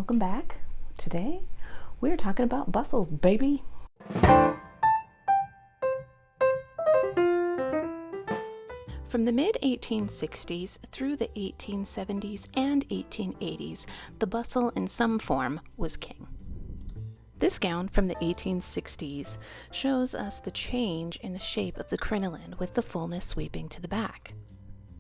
welcome back. Today we're talking about bustles, baby. From the mid-1860s through the 1870s and 1880s, the bustle in some form was king. This gown from the 1860s shows us the change in the shape of the crinoline with the fullness sweeping to the back.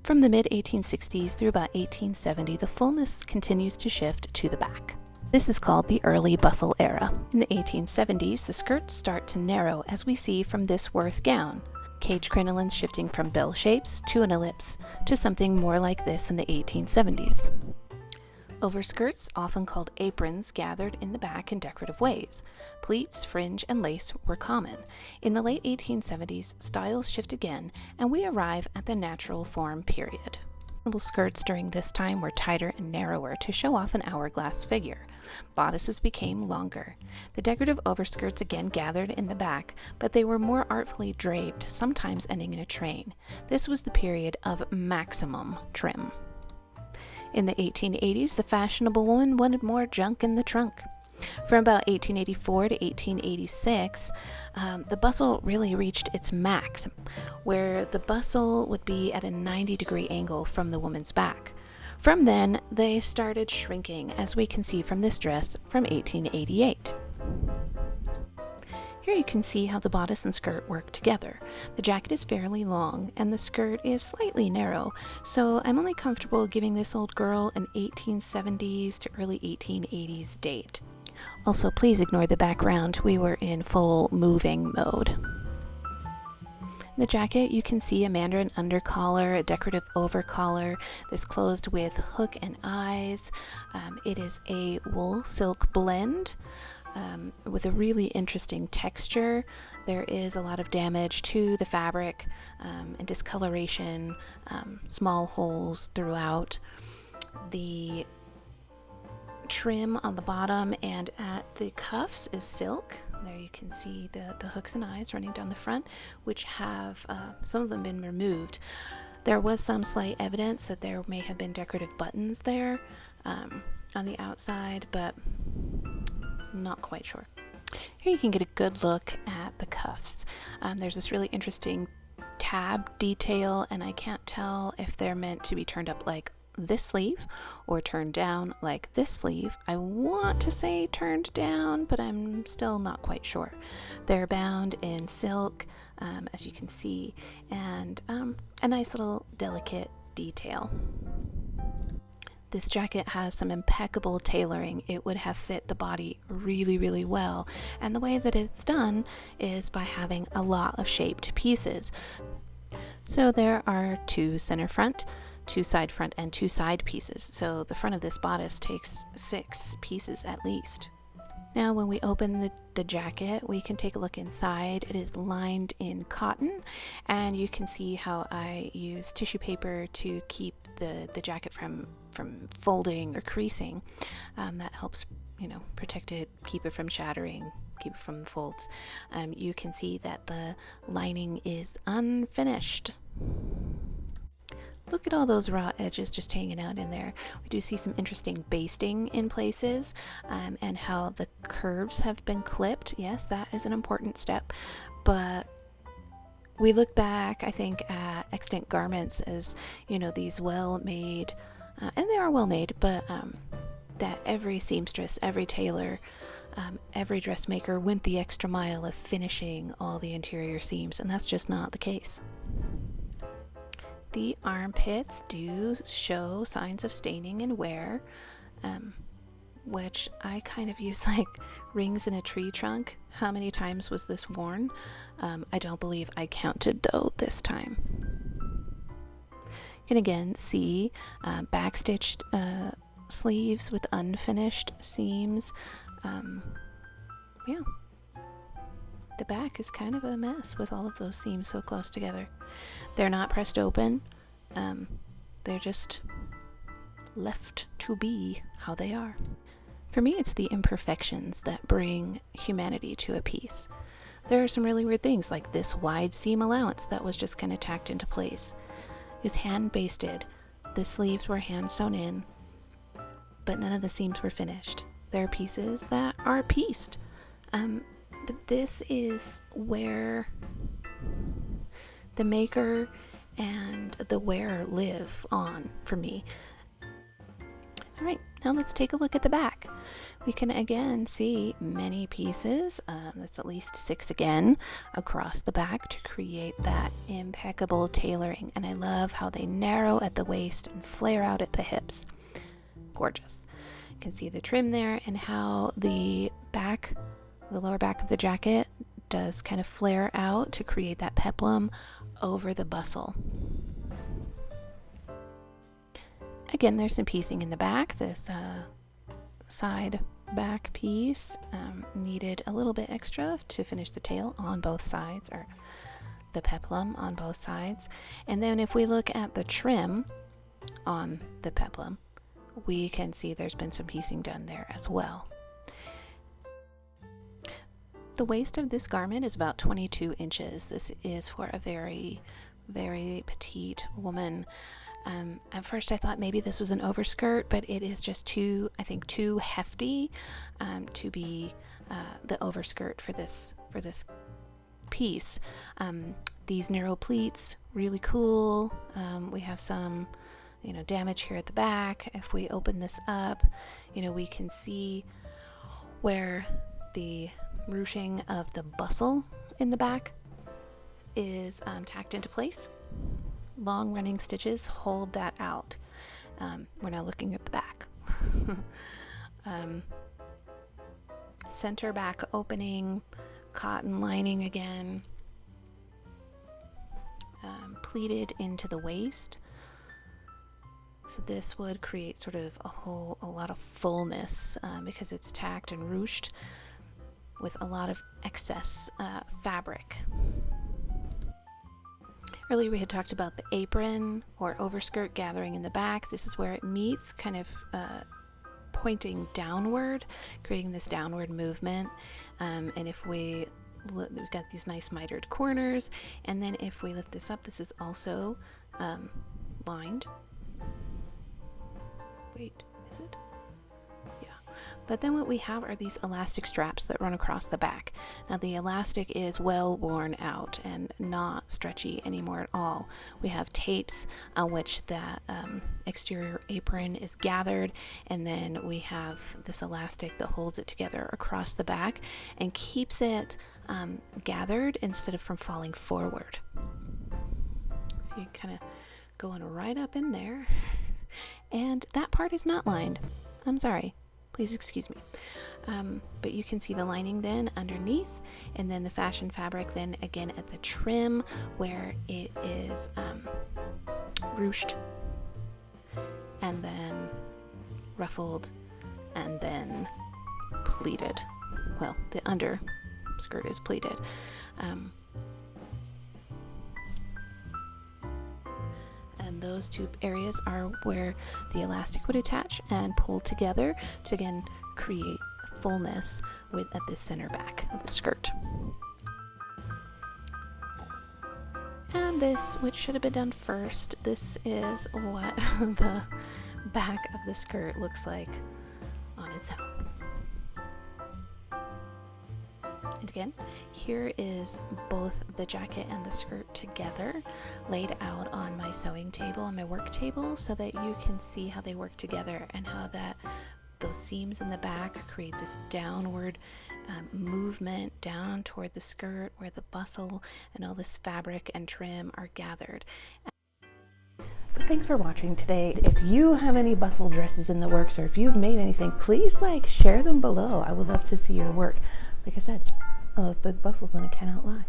From the mid-1860s through about 1870, the fullness continues to shift to the back. This is called the early bustle era. In the 1870s, the skirts start to narrow, as we see from this Worth gown. Cage crinolines shifting from bell shapes to an ellipse to something more like this in the 1870s. Overskirts, often called aprons, gathered in the back in decorative ways. Pleats, fringe, and lace were common. In the late 1870s, styles shift again, and we arrive at the natural form period. Skirts during this time were tighter and narrower to show off an hourglass figure. Bodices became longer. The decorative overskirts again gathered in the back, but they were more artfully draped, sometimes ending in a train. This was the period of maximum trim. In the 1880s, the fashionable woman wanted more junk in the trunk. From about 1884 to 1886, the bustle really reached its max, where the bustle would be at a 90-degree angle from the woman's back. From then, they started shrinking, as we can see from this dress from 1888. Here you can see how the bodice and skirt work together. The jacket is fairly long and the skirt is slightly narrow, so I'm only comfortable giving this old girl an 1870s to early 1880s date. Also, please ignore the background. We were in full moving mode. In the jacket, you can see a mandarin undercollar, a decorative overcollar. This closed with hook and eyes. It is a wool silk blend. With a really interesting texture. There is a lot of damage to the fabric and discoloration, small holes throughout. The trim on the bottom and at the cuffs is silk. There you can see the hooks and eyes running down the front, which have some of them been removed. There was some slight evidence that there may have been decorative buttons there on the outside, but not quite sure. Here you can get a good look at the cuffs. There's this really interesting tab detail, and I can't tell if they're meant to be turned up like this sleeve or turned down like this sleeve. I want to say turned down, but I'm still not quite sure. They're bound in silk, as you can see, and a nice little delicate detail. This jacket has some impeccable tailoring. It would have fit the body really, really well. And the way that it's done is by having a lot of shaped pieces. So there are two center front, two side front, and two side pieces. So the front of this bodice takes 6 pieces at least. Now when we open the jacket, we can take a look inside. It is lined in cotton, and you can see how I use tissue paper to keep the jacket from folding or creasing. That helps, protect it, keep it from shattering, keep it from the folds. You can see that the lining is unfinished. Look at all those raw edges just hanging out in there. We do see some interesting basting in places, and how the curves have been clipped. Yes, that is an important step, but we look back, I think, at extant garments as, these well-made, and they are well-made, but that every seamstress, every tailor, every dressmaker went the extra mile of finishing all the interior seams, and that's just not the case. The armpits do show signs of staining and wear, which I kind of use like rings in a tree trunk. How many times was this worn? I don't believe I counted though this time. You can again see backstitched sleeves with unfinished seams. Yeah. The back is kind of a mess with all of those seams so close together. They're not pressed open. They're just left to be how they are. For me, it's the imperfections that bring humanity to a piece. There are some really weird things, like this wide seam allowance that was just kind of tacked into place. It was hand basted. The sleeves were hand sewn in, but none of the seams were finished. there are pieces that are pieced. But this is where the maker and the wearer live on for me. All right, now let's take a look at the back. We can again see many pieces, that's at least 6 again, across the back to create that impeccable tailoring. And I love how they narrow at the waist and flare out at the hips. Gorgeous. You can see the trim there and how the lower back of the jacket does kind of flare out to create that peplum over the bustle. Again, there's some piecing in the back. This side back piece needed a little bit extra to finish the tail on both sides, or the peplum on both sides. And then if we look at the trim on the peplum, we can see there's been some piecing done there as well. The waist of this garment is about 22 inches. This is for a very, very petite woman. At first I thought maybe this was an overskirt, but it is just too hefty to be the overskirt for this piece. These narrow pleats, really cool. We have some damage here at the back. If we open this up, we can see where the ruching of the bustle in the back is tacked into place. Long running stitches hold that out. We're now looking at the back. Center back opening, cotton lining again, pleated into the waist. So this would create sort of a lot of fullness because it's tacked and ruched with a lot of excess fabric. Earlier we had talked about the apron or overskirt gathering in the back. This is where it meets, kind of pointing downward, creating this downward movement. And if we've got these nice mitered corners, and then if we lift this up, this is also lined. Wait, is it? Yeah. But then what we have are these elastic straps that run across the back. Now the elastic is well worn out and not stretchy anymore at all. We have tapes on which that exterior apron is gathered, and then we have this elastic that holds it together across the back and keeps it gathered instead of from falling forward. So you kind of going right up in there. And that part is not lined. I'm sorry. Please excuse me. But you can see the lining then underneath, and then the fashion fabric then again at the trim where it is ruched and then ruffled and then pleated. Well, the under skirt is pleated. And those two areas are where the elastic would attach and pull together to again create fullness at the center back of the skirt. And this, which should have been done first, this is what the back of the skirt looks like on its own. And again, here is both the jacket and the skirt together laid out on my sewing table, on my work table, so that you can see how they work together and how those seams in the back create this downward movement down toward the skirt where the bustle and all this fabric and trim are gathered. So thanks for watching today. If you have any bustle dresses in the works, or if you've made anything, please share them below. I would love to see your work. Like I said, I love big bustles and I cannot lie.